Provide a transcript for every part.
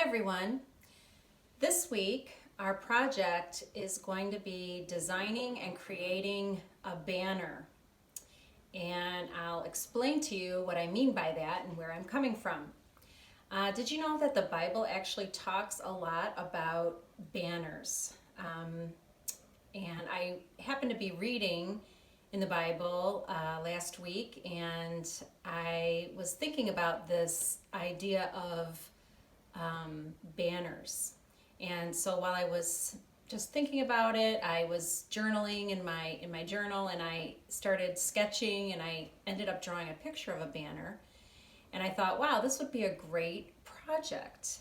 everyone. This week our project is going to be designing and creating a banner. And I'll explain to you what I mean by that and where I'm coming from. Did you know that the Bible actually talks a lot about banners? And I happened to be reading in the Bible last week, and I was thinking about this idea of banners. And so while I was just thinking about it, I was journaling in my journal, and I started sketching, and I ended up drawing a picture of a banner. And I thought, wow, this would be a great project.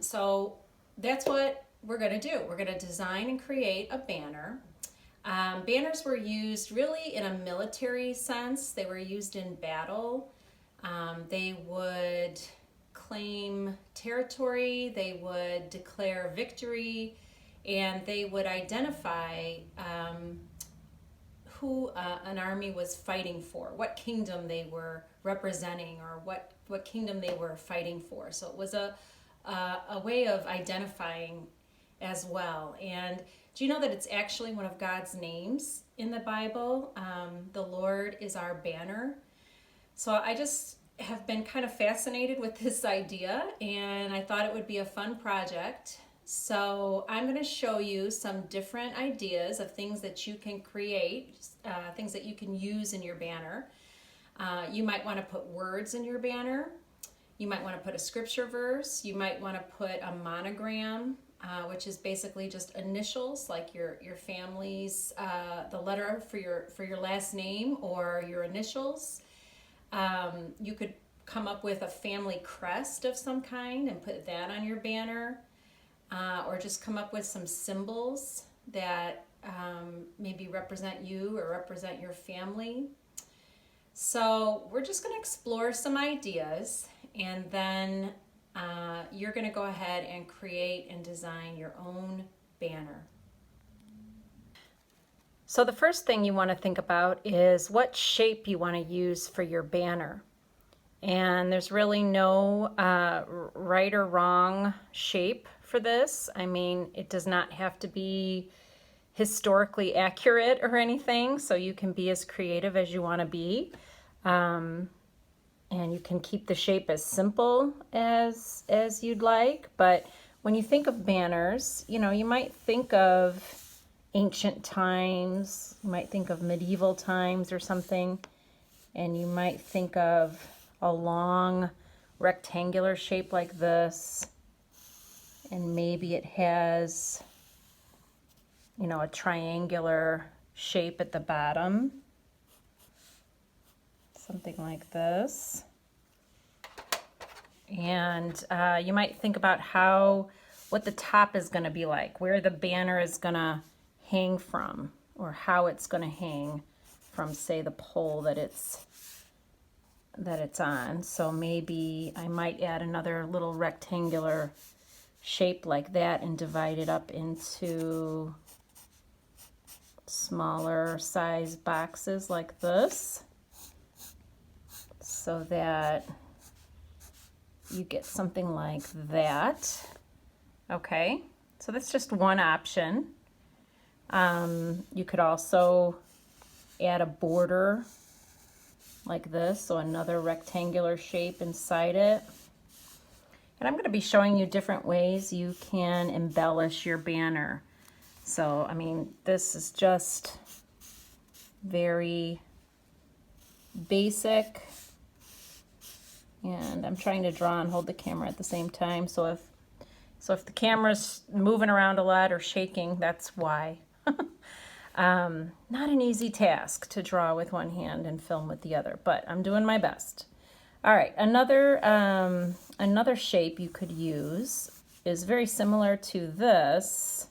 So that's what we're going to do. We're going to design and create a banner. Banners were used really in a military sense. They were used in battle. They would claim territory, they would declare victory, and they would identify who an army was fighting for, what kingdom they were representing, or what kingdom they were fighting for. So it was a way of identifying as well. And do you know that it's actually one of God's names in the Bible? The Lord is our banner. So I just have been kind of fascinated with this idea, and I thought it would be a fun project. So I'm going to show you some different ideas of things that you can create, things that you can use in your banner. You might want to put words in your banner. You might want to put a scripture verse. You might want to put a monogram, which is basically just initials, like your family's, the letter for your last name or your initials. You could come up with a family crest of some kind and put that on your banner, or just come up with some symbols that maybe represent you or represent your family. So we're just going to explore some ideas, and then you're going to go ahead and create and design your own banner. So the first thing you want to think about is what shape you want to use for your banner. And there's really no right or wrong shape for this. I mean, it does not have to be historically accurate or anything, so you can be as creative as you want to be. And you can keep the shape as simple as you'd like. But when you think of banners, you know, you might think of ancient times, you might think of medieval times or something, and you might think of a long rectangular shape like this, and maybe it has, you know, a triangular shape at the bottom, something like this. And you might think about what the top is going to be like, where the banner is going to hang from, or how it's going to hang from, say, the pole that it's on. So maybe I might add another little rectangular shape like that and divide it up into smaller size boxes like this, so that you get something like that. Okay, so that's just one option. You could also add a border like this, so another rectangular shape inside it. And I'm going to be showing you different ways you can embellish your banner. So, I mean, this is just very basic. And I'm trying to draw and hold the camera at the same time. So if the camera's moving around a lot or shaking, that's why. Not an easy task to draw with one hand and film with the other, but I'm doing my best. All right, another shape you could use is very similar to this.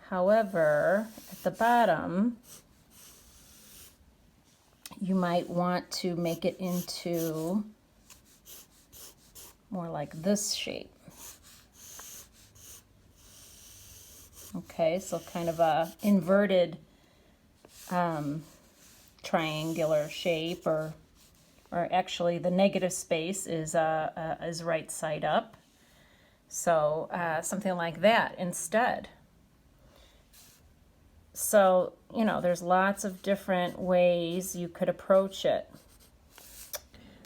However, at the bottom, you might want to make it into more like this shape. Okay, so kind of a inverted triangular shape, or or actually the negative space is right side up. So something like that instead. So, you know, there's lots of different ways you could approach it.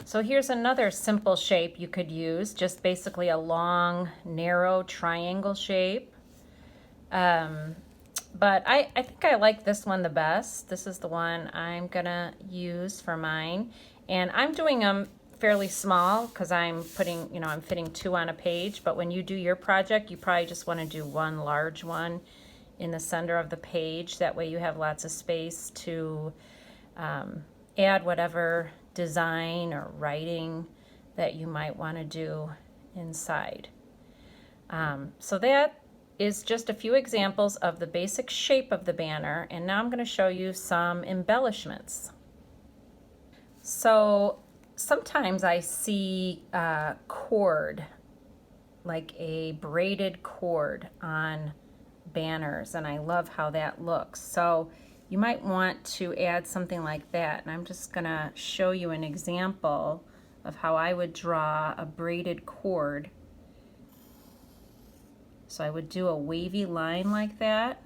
So here's another simple shape you could use, just basically a long, narrow triangle shape. But I think I like this one the best. This is the one I'm gonna use for mine. And I'm doing them fairly small because I'm putting, you know, I'm fitting 2 on a page. But when you do your project, you probably just want to do one large one in the center of the page. That way you have lots of space to add whatever design or writing that you might want to do inside. So that is just a few examples of the basic shape of the banner, and now I'm going to show you some embellishments. So sometimes I see cord, like a braided cord on banners, and I love how that looks. So you might want to add something like that, and I'm just going to show you an example of how I would draw a braided cord. So I would do a wavy line like that,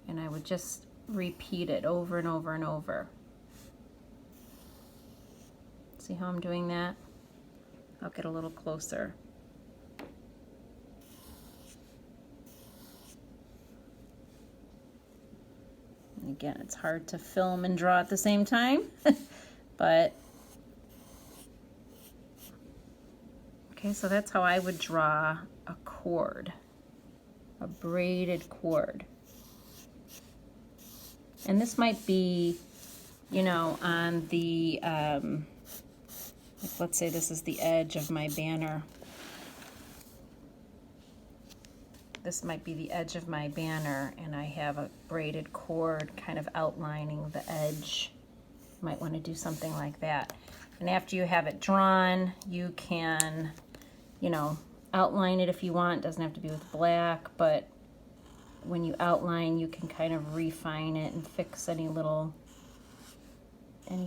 and I would just repeat it over and over and over. See how I'm doing that? I'll get a little closer. And again, it's hard to film and draw at the same time, but okay, so that's how I would draw a cord, a braided cord. And this might be, you know, on the, like let's say this is the edge of my banner. This might be the edge of my banner, and I have a braided cord kind of outlining the edge. You might want to do something like that. And after you have it drawn, you can, you know, outline it if you want. It doesn't have to be with black, but when you outline, you can kind of refine it and fix any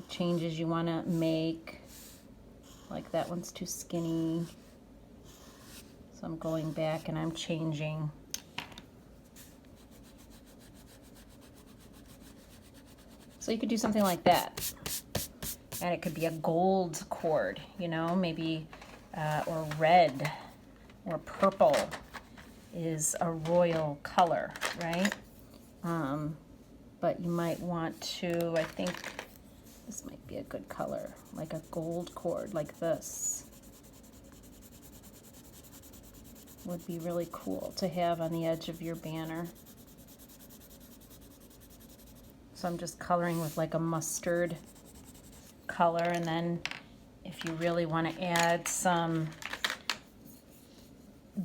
changes you want to make. Like that one's too skinny. So I'm going back and I'm changing. So you could do something like that. And it could be a gold cord, you know, maybe, or red or purple is a royal color, right? But you might want to, I think this might be a good color, like a gold cord like this. Would be really cool to have on the edge of your banner. So I'm just coloring with like a mustard color, and then if you really want to add some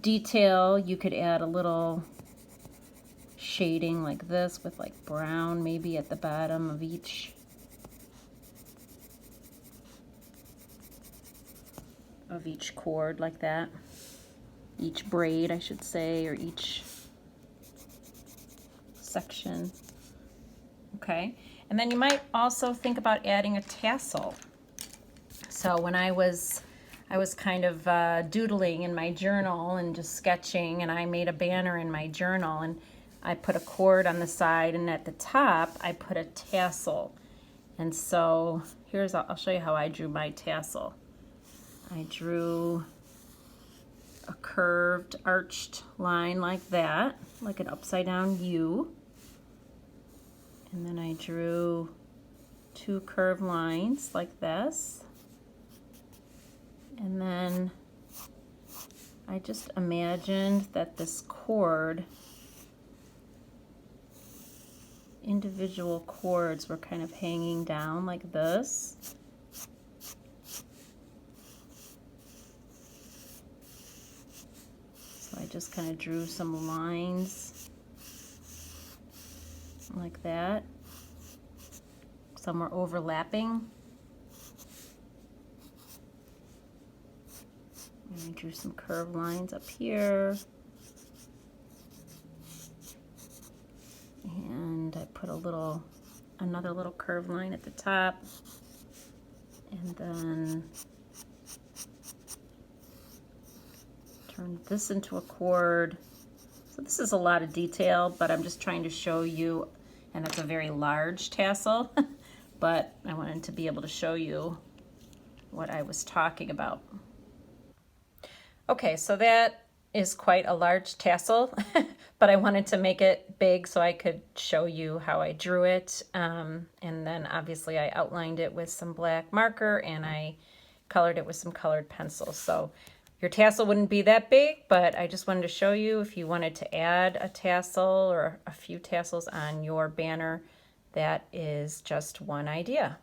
detail, you could add a little shading like this with like brown maybe at the bottom of each cord like that. Each braid, I should say, or each section. Okay, and then you might also think about adding a tassel. So when I was kind of doodling in my journal and just sketching, and I made a banner in my journal, and I put a cord on the side, and at the top I put a tassel. And so here's, I'll show you how I drew my tassel. I drew a curved arched line like that, like an upside down U. And then I drew 2 curved lines like this. And then I just imagined that this cord, individual cords were kind of hanging down like this. So I just kind of drew some lines like that. Some were overlapping. And I drew some curved lines up here. And I put a little another little curved line at the top, and then turn this into a cord. So this is a lot of detail, but I'm just trying to show you, and it's a very large tassel, but I wanted to be able to show you what I was talking about. Okay, so that is quite a large tassel, but I wanted to make it big so I could show you how I drew it. And then obviously I outlined it with some black marker and I colored it with some colored pencils. So your tassel wouldn't be that big, but I just wanted to show you if you wanted to add a tassel or a few tassels on your banner, that is just one idea.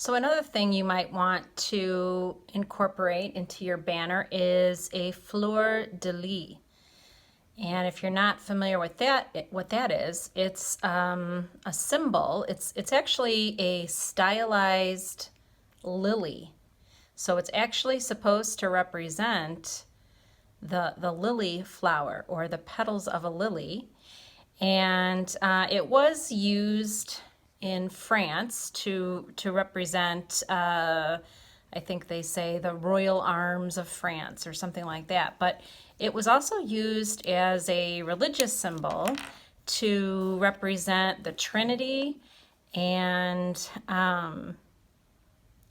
So another thing you might want to incorporate into your banner is a Fleur delis. And if you're not familiar with that, what that is, it's a symbol. It's actually a stylized lily. So it's actually supposed to represent the lily flower or the petals of a lily. And it was used in France to represent, I think they say, the royal arms of France or something like that. But it was also used as a religious symbol to represent the Trinity, and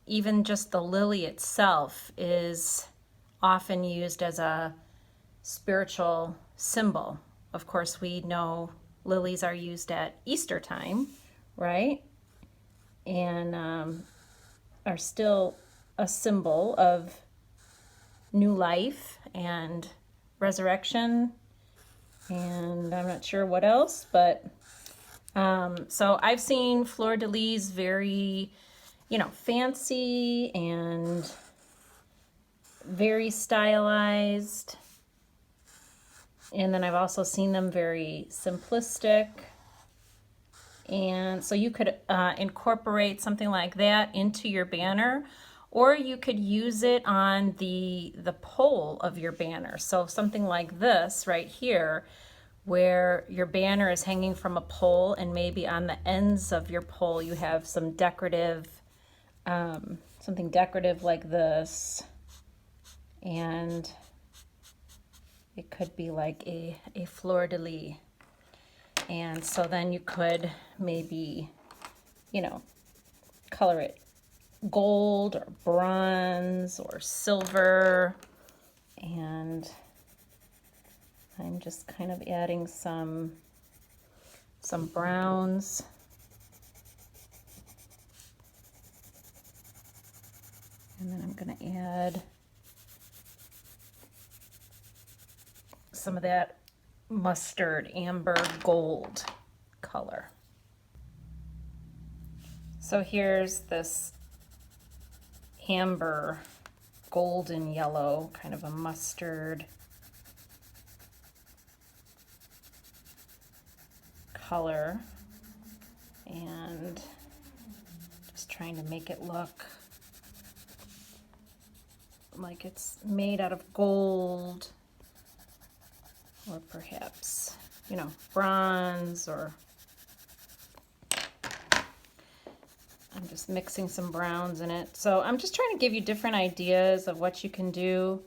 even just the lily itself is often used as a spiritual symbol. Of course, we know lilies are used at Easter time, right? And are still a symbol of new life and resurrection, and I'm not sure what else, but so I've seen fleur de lis very, fancy and very stylized, and then I've also seen them very simplistic. And so you could incorporate something like that into your banner, or you could use it on the pole of your banner. So something like this right here, where your banner is hanging from a pole, and maybe on the ends of your pole you have some decorative, something decorative like this, and it could be like a fleur de lis. And so then you could maybe, color it gold or bronze or silver. And I'm just kind of adding some browns. And then I'm going to add some of that mustard amber gold color. So here's this amber golden yellow, kind of a mustard color, and just trying to make it look like it's made out of gold, or perhaps, bronze, or I'm just mixing some browns in it. So I'm just trying to give you different ideas of what you can do.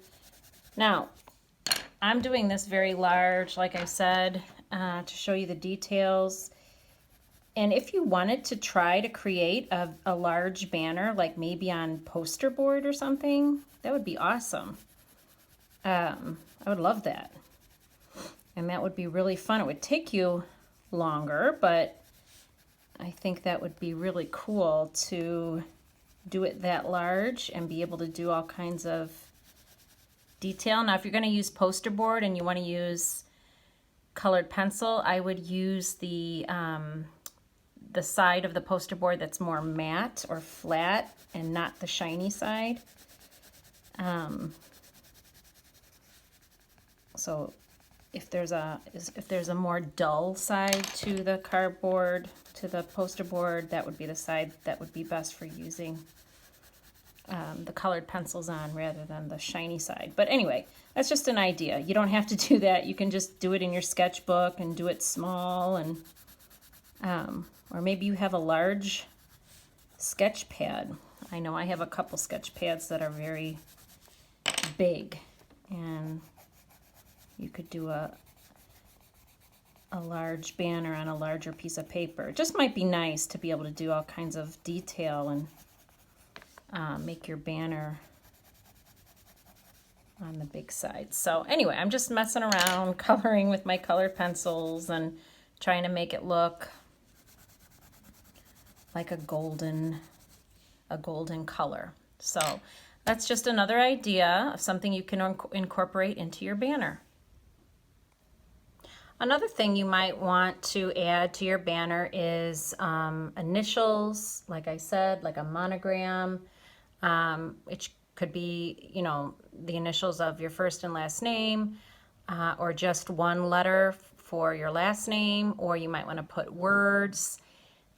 Now, I'm doing this very large, like I said, to show you the details. And if you wanted to try to create a large banner, like maybe on poster board or something, that would be awesome. I would love that. And that would be really fun. It would take you longer, but I think that would be really cool to do it that large and be able to do all kinds of detail. Now, if you're going to use poster board and you want to use colored pencil, I would use the side of the poster board that's more matte or flat and not the shiny side. So if there's a more dull side to the cardboard, to the poster board, that would be the side that would be best for using the colored pencils on rather than the shiny side. But anyway, that's just an idea. You don't have to do that. You can just do it in your sketchbook and do it small, and Or maybe you have a large sketch pad. I know I have a couple sketch pads that are very big, and you could do a large banner on a larger piece of paper. It just might be nice to be able to do all kinds of detail and make your banner on the big side. So anyway, I'm just messing around, coloring with my colored pencils and trying to make it look like a golden color. So that's just another idea of something you can incorporate into your banner. Another thing you might want to add to your banner is initials, like I said, like a monogram. It could be, you know, the initials of your first and last name, or just one letter for your last name, or you might want to put words,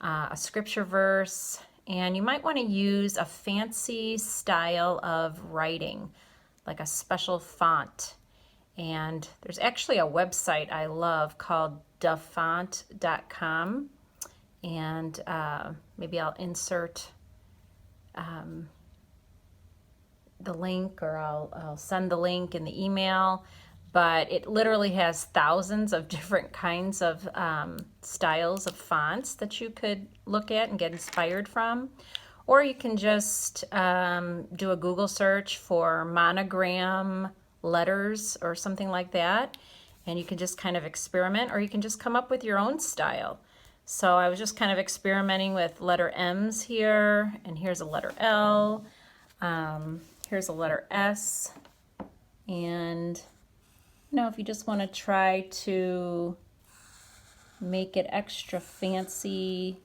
a scripture verse, and you might want to use a fancy style of writing, like a special font. And there's actually a website I love called dafont.com, and maybe I'll insert the link, or I'll send the link in the email. But it literally has thousands of different kinds of styles of fonts that you could look at and get inspired from. Or you can just do a Google search for monogram letters or something like that, and you can just kind of experiment, or you can just come up with your own style. So I was just kind of experimenting with letter M's here, and here's a letter L, here's a letter S, and you know, if you just want to try to make it extra fancy,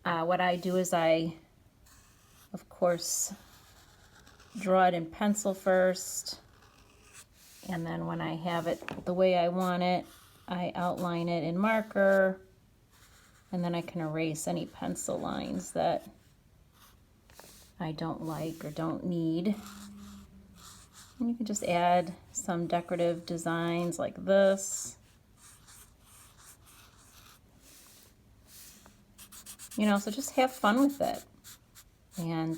what I do is I, of course, draw it in pencil first, and then when I have it the way I want it, I outline it in marker, and then I can erase any pencil lines that I don't like or don't need. And you can just add some decorative designs like this. You know, so just have fun with it. And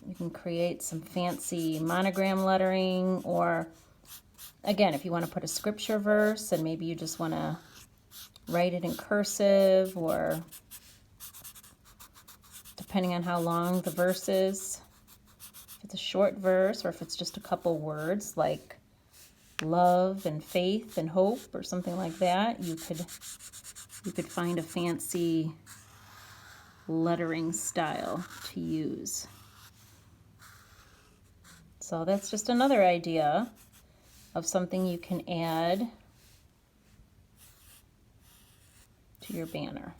you can create some fancy monogram lettering, or again, if you want to put a scripture verse and maybe you just want to write it in cursive, or depending on how long the verse is, if it's a short verse or if it's just a couple words like love and faith and hope or something like that, you could find a fancy lettering style to use. So that's just another idea of something you can add to your banner.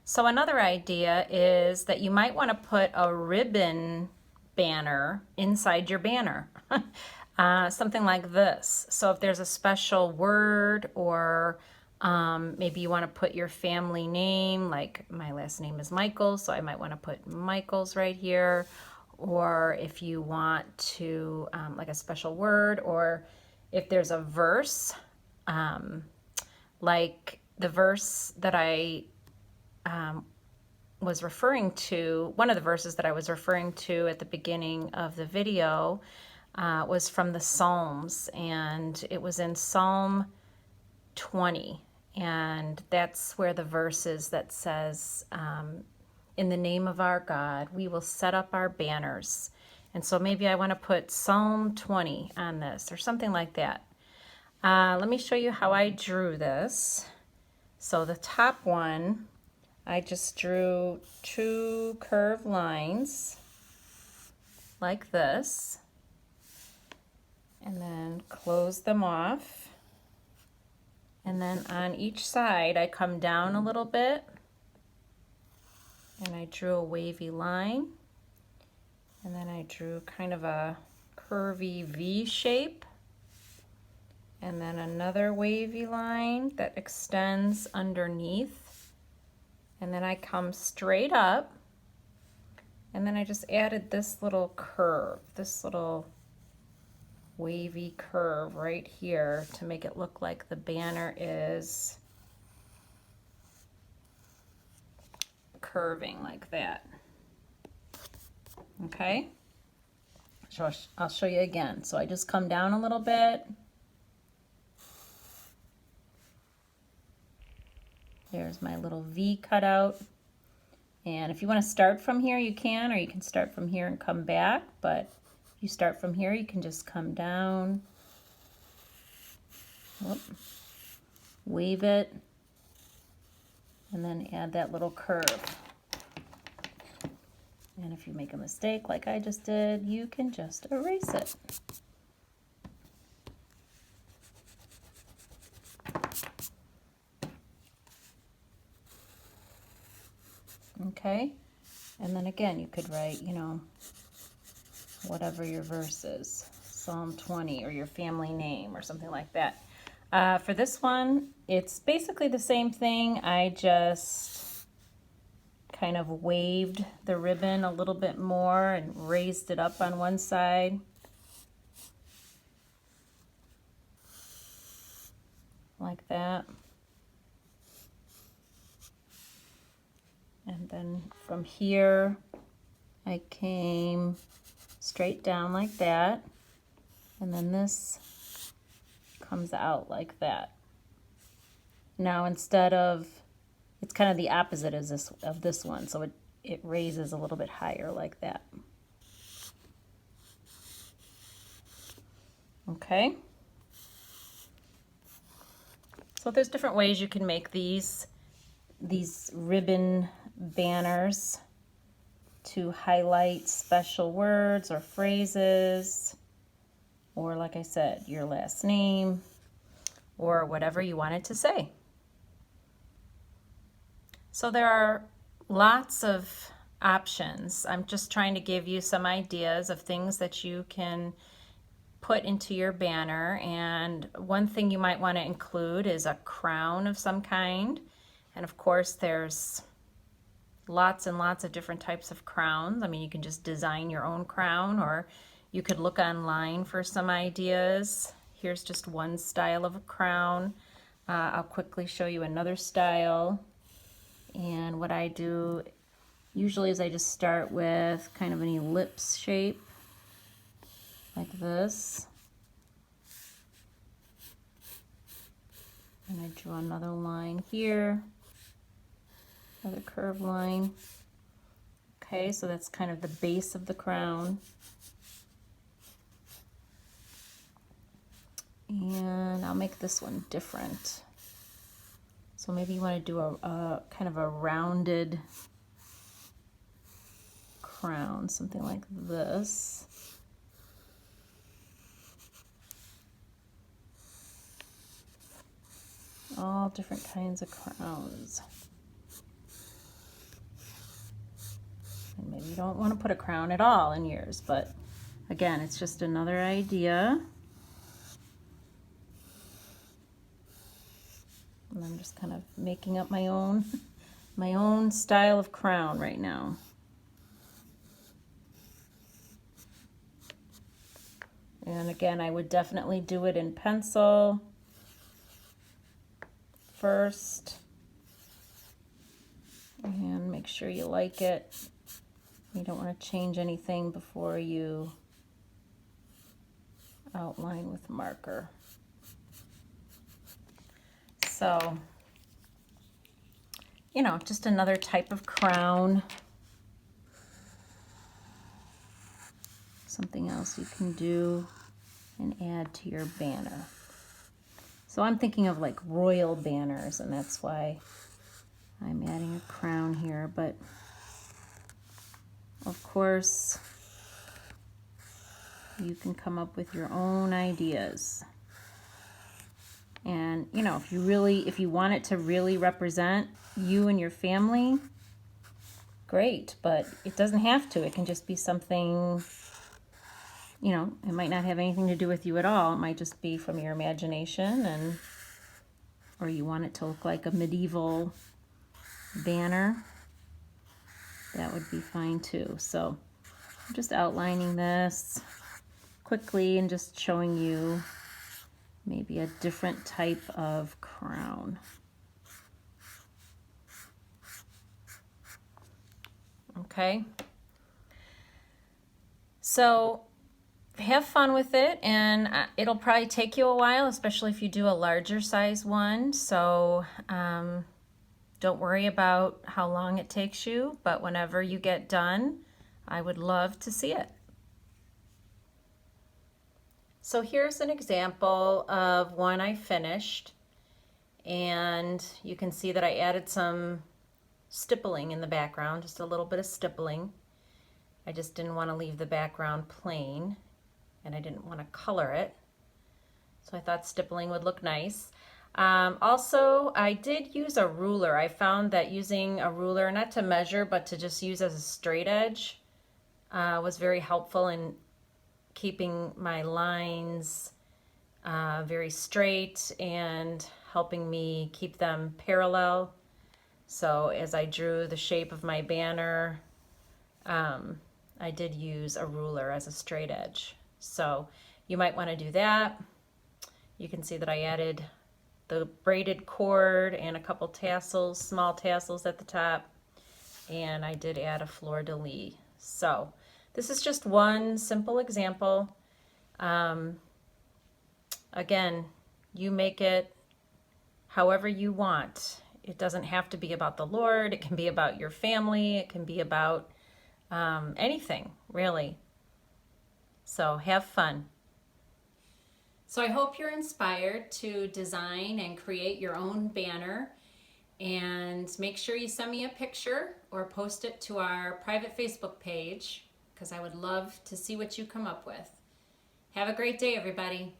So another idea is that you might want to put a ribbon banner inside your banner. Something like this. So if there's a special word, or maybe you want to put your family name, like my last name is Michael, so I might want to put Michael's right here. Or if you want to, like a special word, or if there's a verse, like the verse that I was referring to, one of the verses that I was referring to at the beginning of the video was from the Psalms, and it was in Psalm 20, and that's where the verse is that says, in the name of our God, we will set up our banners. And so maybe I want to put Psalm 20 on this, or something like that. Let me show you how I drew this. So the top one, I just drew 2 curved lines like this, and then close them off. And then on each side, I come down a little bit, and I drew a wavy line, and then I drew kind of a curvy V shape, and then another wavy line that extends underneath. And then I come straight up, and then I just added this little curve, this little wavy curve right here to make it look like the banner is curving like that. Okay, so I'll show you again. So I just come down a little bit. There's my little V cutout. And if you want to start from here, you can, or you can start from here and come back. But if you start from here, you can just come down, whoop, wave it, and then add that little curve. And if you make a mistake like I just did, you can just erase it. Okay, and then again, you could write, you know, whatever your verse is, Psalm 20, or your family name, or something like that. For this one, it's basically the same thing. I just kind of waved the ribbon a little bit more and raised it up on one side. Like that. And then from here, I came straight down like that. And then this comes out like that. Now instead of, it's kind of the opposite of this one, so it raises a little bit higher like that. Okay. So there's different ways you can make these ribbon banners to highlight special words or phrases, or like I said, your last name, or whatever you wanted to say. So there are lots of options. I'm just trying to give you some ideas of things that you can put into your banner. And one thing you might want to include is a crown of some kind. And of course, there's lots and lots of different types of crowns. I mean, you can just design your own crown, or you could look online for some ideas. Here's just one style of a crown. I'll quickly show you another style. And what I do usually is I just start with kind of an ellipse shape, like this. And I draw another line here, another curved line. Okay, so that's kind of the base of the crown. And I'll make this one different. So maybe you want to do a kind of a rounded crown, something like this. All different kinds of crowns. And maybe you don't want to put a crown at all in yours, but again, it's just another idea. And I'm just kind of making up my own style of crown right now. And again, I would definitely do it in pencil first. And make sure you like it. You don't want to change anything before you outline with marker. So, you know, just another type of crown. Something else you can do and add to your banner. So I'm thinking of like royal banners, and that's why I'm adding a crown here. But of course, you can come up with your own ideas. And, you know, if you want it to really represent you and your family, great, but it doesn't have to. It can just be something, you know, it might not have anything to do with you at all. It might just be from your imagination, or you want it to look like a medieval banner. That would be fine too. So I'm just outlining this. Of quickly and just showing you maybe a different type of crown. Okay. So have fun with it, and it'll probably take you a while, especially if you do a larger size one. So don't worry about how long it takes you, but whenever you get done, I would love to see it. So here's an example of one I finished, and you can see that I added some stippling in the background, just a little bit of stippling. I just didn't want to leave the background plain, and I didn't want to color it, so I thought stippling would look nice. Also, I did use a ruler. I found that using a ruler, not to measure, but to just use as a straight edge, was very helpful in keeping my lines very straight and helping me keep them parallel. So as I drew the shape of my banner, I did use a ruler as a straight edge. So you might want to do that. You can see that I added the braided cord and a couple tassels, small tassels at the top, and I did add a fleur de lis. So this is just one simple example. Again, you make it however you want. It doesn't have to be about the Lord. It can be about your family. It can be about anything, really. So have fun. So I hope you're inspired to design and create your own banner, and make sure you send me a picture or post it to our private Facebook page, because I would love to see what you come up with. Have a great day, everybody.